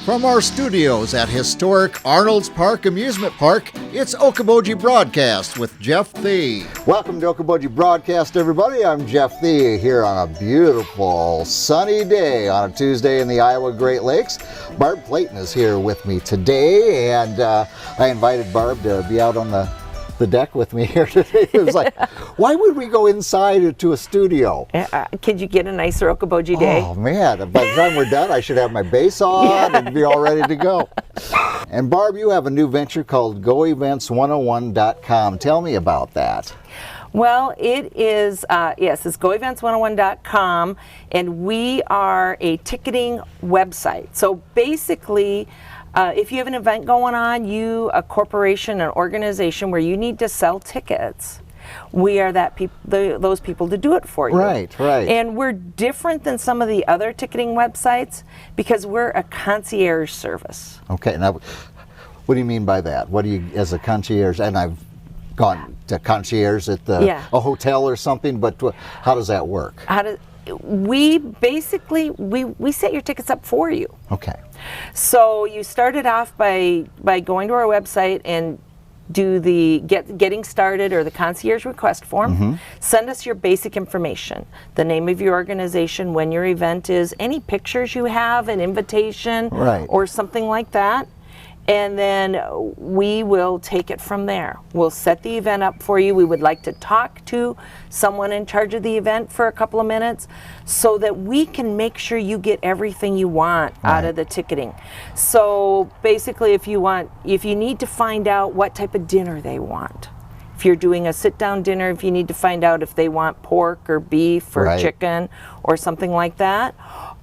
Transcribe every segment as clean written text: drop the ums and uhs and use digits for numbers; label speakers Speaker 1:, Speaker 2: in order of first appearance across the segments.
Speaker 1: From our studios at historic Arnold's Park Amusement Park, it's Okoboji Broadcast with Jeff Thee.
Speaker 2: Welcome to Okoboji Broadcast, everybody. I'm Jeff Thee here on a beautiful sunny day on a Tuesday in the Iowa Great Lakes. Barb Clayton is here with me today, and I invited Barb to be out on the deck with me here today. It was like, why would we go inside to a studio?
Speaker 3: Could you get a nicer Okoboji day?
Speaker 2: Oh man, by the time we're done, I should have my bass on and be all ready to go. And Barb, you have a new venture called GoEvents101.com. Tell me about that.
Speaker 3: Well, it is, yes, it's GoEvents101.com, and we are a ticketing website. So basically, if you have an event going on, a corporation, an organization where you need to sell tickets, we are those people to do it for you.
Speaker 2: Right, right.
Speaker 3: And we're different than some of the other ticketing websites because we're a concierge service.
Speaker 2: Okay, now what do you mean by that? What do you, as a concierge, and I've gone to concierge at a hotel or something, but how does that work?
Speaker 3: We basically, we set your tickets up for you.
Speaker 2: Okay.
Speaker 3: So you started off by going to our website and do the getting started or the concierge request form. Mm-hmm. Send us your basic information, the name of your organization, when your event is, any pictures you have, an invitation,
Speaker 2: right,
Speaker 3: or something like that. And then we will take it from there. We'll set the event up for you. We would like to talk to someone in charge of the event for a couple of minutes so that we can make sure you get everything you want out of the ticketing. So basically, if you need to find out what type of dinner they want, if you're doing a sit-down dinner, if you need to find out if they want pork or beef or chicken or something like that.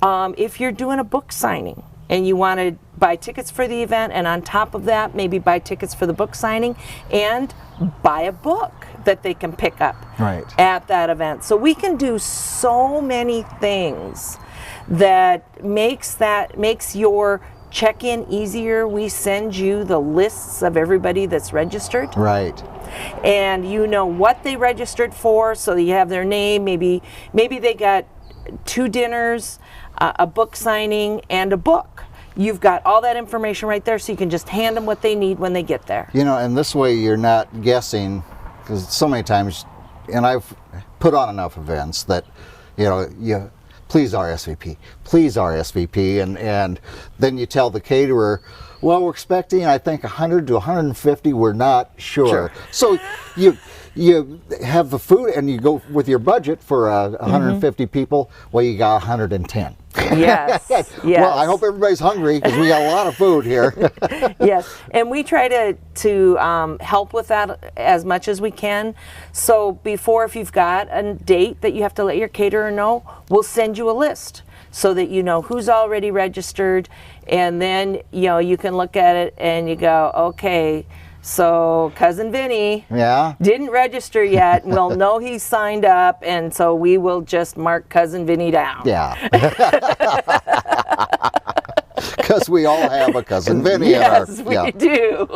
Speaker 3: If you're doing a book signing, and you want to buy tickets for the event, and on top of that, maybe buy tickets for the book signing, and buy a book that they can pick up at that event. So we can do so many things that makes your check-in easier. We send you the lists of everybody that's registered.
Speaker 2: Right.
Speaker 3: And you know what they registered for, so you have their name. Maybe they got 2 dinners, a book signing, and a book. You've got all that information right there, so you can just hand them what they need when they get there.
Speaker 2: You know, and this way you're not guessing, because so many times, and I've put on enough events that, you please RSVP, and then you tell the caterer, well, we're expecting, I think, 100 to 150, we're not sure. So you have the food and you go with your budget for 150 people, well, you got 110.
Speaker 3: Yes, yes.
Speaker 2: Well, I hope everybody's hungry because we got a lot of food here.
Speaker 3: Yes, and we try to help with that as much as we can. So before, if you've got a date that you have to let your caterer know, we'll send you a list so that you know who's already registered, and then you can look at it and you go, okay, so Cousin Vinny didn't register yet. We'll know he signed up, and so we will just mark Cousin Vinny down.
Speaker 2: Yeah. Because we all have a Cousin Vinny in our...
Speaker 3: Yes, we do.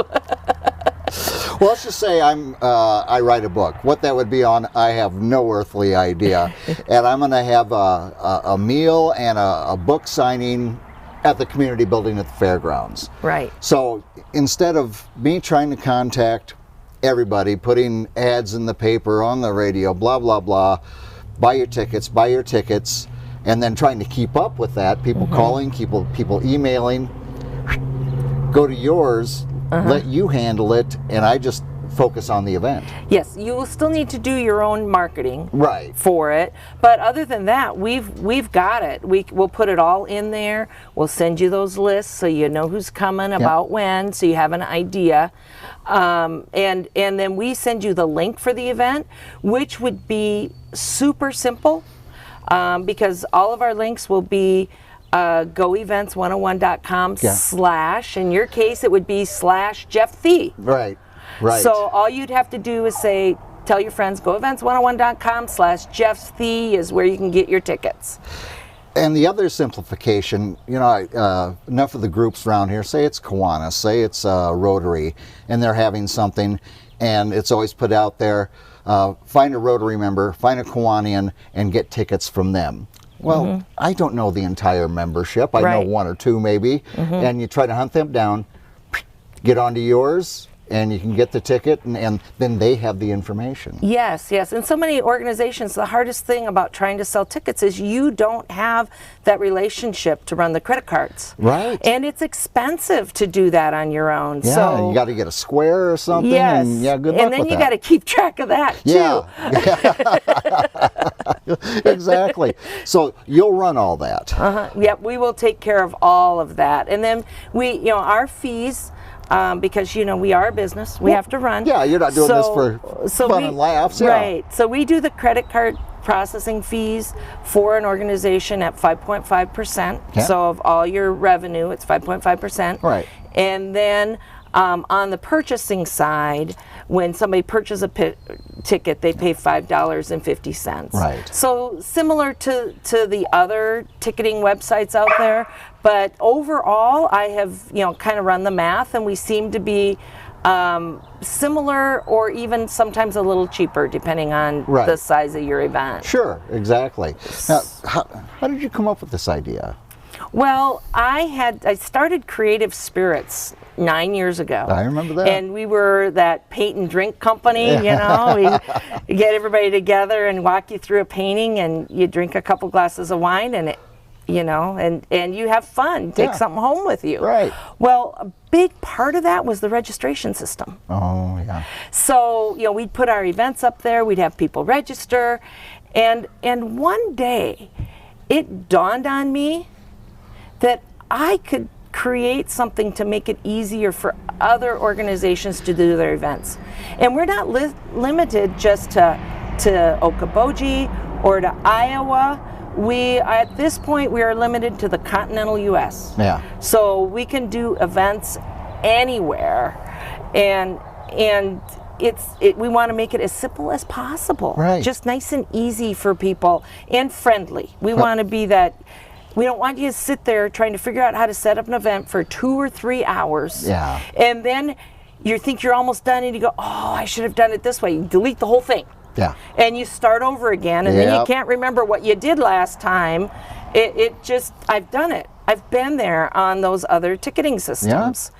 Speaker 2: Well, let's just say I write a book. What that would be on, I have no earthly idea. And I'm going to have a meal and a book signing at the community building at the fairgrounds.
Speaker 3: Right.
Speaker 2: So instead of me trying to contact everybody, putting ads in the paper, on the radio, blah, blah, blah, buy your tickets, and then trying to keep up with that, people calling, people emailing, go to yours, let you handle it, and I just focus on the event.
Speaker 3: Yes, you will still need to do your own marketing for it, but other than that, we've got it. We'll put it all in there. We'll send you those lists so you know who's coming, about when, so you have an idea. And then we send you the link for the event, which would be super simple because all of our links will be GoEvents101.com / in your case it would be /Jeff Thee.
Speaker 2: Right.
Speaker 3: So all you'd have to do is tell your friends, GoEvents101.com /Jeff Thee is where you can get your tickets.
Speaker 2: And the other simplification, enough of the groups around here, say it's Kiwanis, say it's Rotary, and they're having something, and it's always put out there, find a Rotary member, find a Kiwanian, and get tickets from them. Well, I don't know the entire membership. I know
Speaker 3: Right.
Speaker 2: one or two maybe. And you try to hunt them down, get onto yours, and you can get the ticket, and then they have the information.
Speaker 3: Yes, yes. And so many organizations, the hardest thing about trying to sell tickets is you don't have that relationship to run the credit cards.
Speaker 2: Right.
Speaker 3: And it's expensive to do that on your own.
Speaker 2: Yeah,
Speaker 3: So
Speaker 2: you got to get a square or something.
Speaker 3: yes.
Speaker 2: And yeah, good luck
Speaker 3: And then
Speaker 2: with
Speaker 3: you
Speaker 2: that.
Speaker 3: got to keep track of that too.
Speaker 2: Yeah. Exactly. So you'll run all that.
Speaker 3: Yep, we will take care of all of that. And then our fees, because we are a business, we have to run.
Speaker 2: Yeah, you're not doing this for fun and laughs. Yeah.
Speaker 3: Right. So we do the credit card processing fees for an organization at 5.5%.
Speaker 2: Yeah.
Speaker 3: So of all your revenue, it's 5.5%.
Speaker 2: Right.
Speaker 3: And then on the purchasing side, when somebody purchases a ticket, they pay $5.50.
Speaker 2: Right.
Speaker 3: So similar to the other ticketing websites out there, but overall, I have kind of run the math, and we seem to be similar, or even sometimes a little cheaper, depending on
Speaker 2: Right.
Speaker 3: the size of your event.
Speaker 2: Sure, exactly. Now, how did you come up with this idea?
Speaker 3: Well, I started Creative Spirits 9 years ago.
Speaker 2: I remember that.
Speaker 3: And we were that paint and drink company, we get everybody together and walk you through a painting, and you drink a couple glasses of wine, and and you have fun. Take something home with you.
Speaker 2: Right.
Speaker 3: Well, a big part of that was the registration system.
Speaker 2: Oh, yeah.
Speaker 3: So, we'd put our events up there, we'd have people register, and one day it dawned on me that I could create something to make it easier for other organizations to do their events. And we're not limited just to Okoboji or to Iowa. At this point, we are limited to the continental U.S.
Speaker 2: Yeah.
Speaker 3: So we can do events anywhere, and we want to make it as simple as possible.
Speaker 2: Right.
Speaker 3: Just nice and easy for people, and friendly. We want to be that. We don't want you to sit there trying to figure out how to set up an event for 2 or 3 hours.
Speaker 2: Yeah.
Speaker 3: And then you think you're almost done, and you go, oh, I should have done it this way. You delete the whole thing.
Speaker 2: Yeah.
Speaker 3: And you start over again, and then you
Speaker 2: Yep.
Speaker 3: can't remember what you did last time. I've done it. I've been there on those other ticketing systems.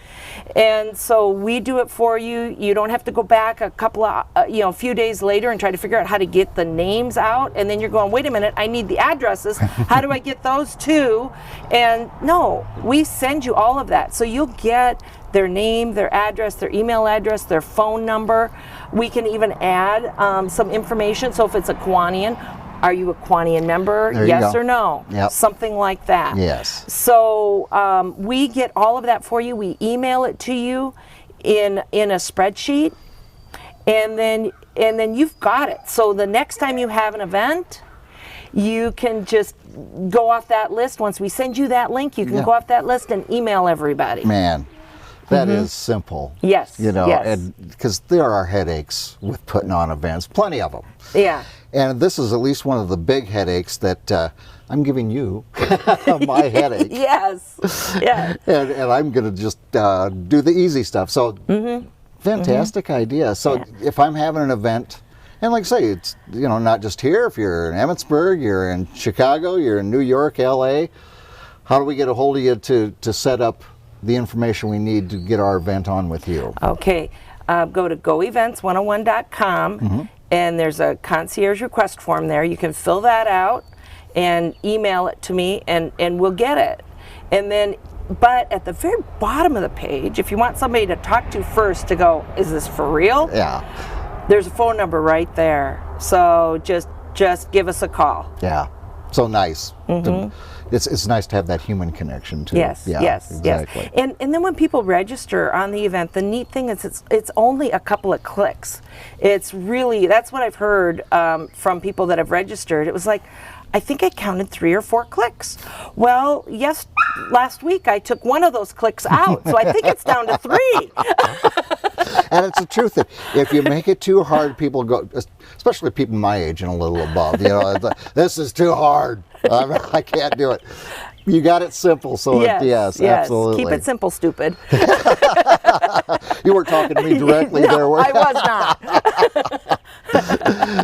Speaker 3: And so we do it for you. You don't have to go back a few days later and try to figure out how to get the names out. And then you're going, wait a minute, I need the addresses. How do I get those too? And no, we send you all of that. So you'll get their name, their address, their email address, their phone number. We can even add some information. So if it's a Kiwanian, are you a Kiwanian member?
Speaker 2: There you
Speaker 3: Yes
Speaker 2: go.
Speaker 3: or no?
Speaker 2: Yep.
Speaker 3: Something like that.
Speaker 2: Yes.
Speaker 3: So we get all of that for you. We email it to you in a spreadsheet, and then you've got it. So the next time you have an event, you can just go off that list. Once we send you that link, you can go off that list and email everybody.
Speaker 2: Man, that is simple.
Speaker 3: Yes. Yes.
Speaker 2: And because there are headaches with putting on events, plenty of them.
Speaker 3: Yeah.
Speaker 2: And this is at least one of the big headaches that I'm giving you, my headache.
Speaker 3: Yes. Yeah.
Speaker 2: And I'm going to just do the easy stuff. So, fantastic idea. So, if I'm having an event, and like I say, it's not just here. If you're in Emmitsburg, you're in Chicago, you're in New York, LA, how do we get a hold of you to set up the information we need to get our event on with you?
Speaker 3: Okay. Go to goevents101.com. And there's a concierge request form there. You can fill that out and email it to me, and we'll get it. And then, but at the very bottom of the page, if you want somebody to talk to first to go, is this for real?
Speaker 2: Yeah.
Speaker 3: There's a phone number right there. So just give us a call.
Speaker 2: Yeah. So nice. It's nice to have that human connection too.
Speaker 3: Yes,
Speaker 2: Yeah,
Speaker 3: yes,
Speaker 2: exactly.
Speaker 3: yes. And then when people register on the event, the neat thing is it's only a couple of clicks. It's really, that's what I've heard from people that have registered. It was like, I think I counted 3 or 4 clicks. Well, yes, last week I took one of those clicks out, so I think it's down to 3.
Speaker 2: And it's the truth that if you make it too hard, people go, especially people my age and a little above, it's like, this is too hard. I can't do it. You got it simple, so yes, absolutely.
Speaker 3: Keep it simple, stupid.
Speaker 2: You weren't talking to me directly there, were you?
Speaker 3: I was not.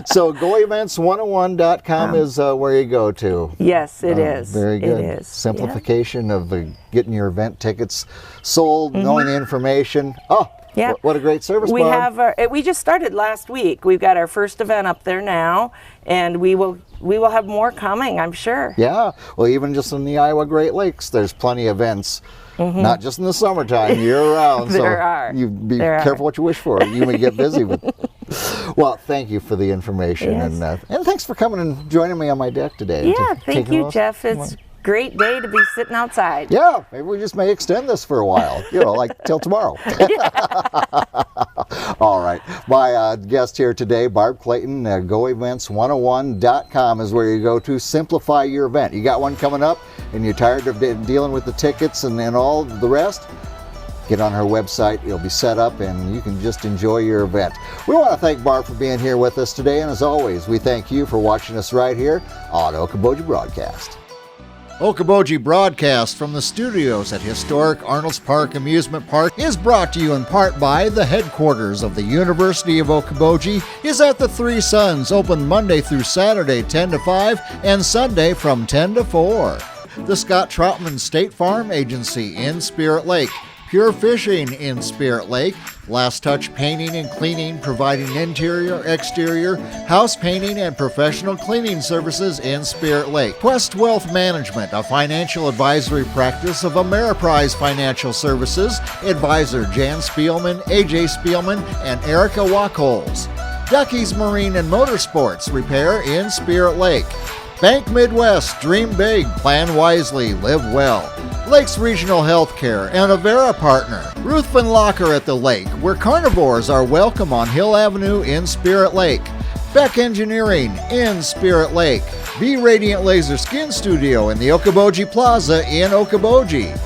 Speaker 2: So GoEvents101.com is where you go to.
Speaker 3: Yes, it is.
Speaker 2: Very good.
Speaker 3: It is.
Speaker 2: Simplification of getting your event tickets sold, knowing the information. Oh,
Speaker 3: yeah.
Speaker 2: What a great service,
Speaker 3: We
Speaker 2: Barb.
Speaker 3: have we just started last week. We've got our first event up there now, and we will have more coming, I'm sure.
Speaker 2: Yeah. Well, even just in the Iowa Great Lakes, there's plenty of events. Not just in the summertime, year-round.
Speaker 3: There are.
Speaker 2: You be
Speaker 3: There
Speaker 2: careful
Speaker 3: are.
Speaker 2: what you wish for. You may get busy with. Well, thank you for the information,
Speaker 3: Yes.
Speaker 2: and thanks for coming and joining me on my deck today. and
Speaker 3: Yeah, thank
Speaker 2: taking
Speaker 3: you,
Speaker 2: those-
Speaker 3: Jeff. It's a great day to be sitting outside.
Speaker 2: Yeah, maybe we just may extend this for a while, like till tomorrow. All right. My guest here today, Barb Clayton, GoEvents101.com is where you go to simplify your event. You got one coming up and you're tired of dealing with the tickets and all the rest? Get on her website, it'll be set up, and you can just enjoy your event. We want to thank Barb for being here with us today, and as always, we thank you for watching us right here on Okoboji Broadcast.
Speaker 1: Okoboji Broadcast from the studios at historic Arnold's Park Amusement Park is brought to you in part by the headquarters of the University of Okoboji is at the Three Sons, open Monday through Saturday 10 to 5 and Sunday from 10 to 4. The Scott Troutman State Farm Agency in Spirit Lake. Pure Fishing in Spirit Lake, Last Touch Painting and Cleaning, providing interior, exterior, house painting, and professional cleaning services in Spirit Lake. Quest Wealth Management, a financial advisory practice of Ameriprise Financial Services, advisor Jan Spielman, AJ Spielman, and Erica Wachholz. Ducky's Marine and Motorsports Repair in Spirit Lake. Bank Midwest, dream big, plan wisely, live well. Lakes Regional Healthcare and Avera Partner. Ruthven Locker at the Lake, where carnivores are welcome on Hill Avenue in Spirit Lake. Beck Engineering in Spirit Lake. Be Radiant Laser Skin Studio in the Okoboji Plaza in Okoboji.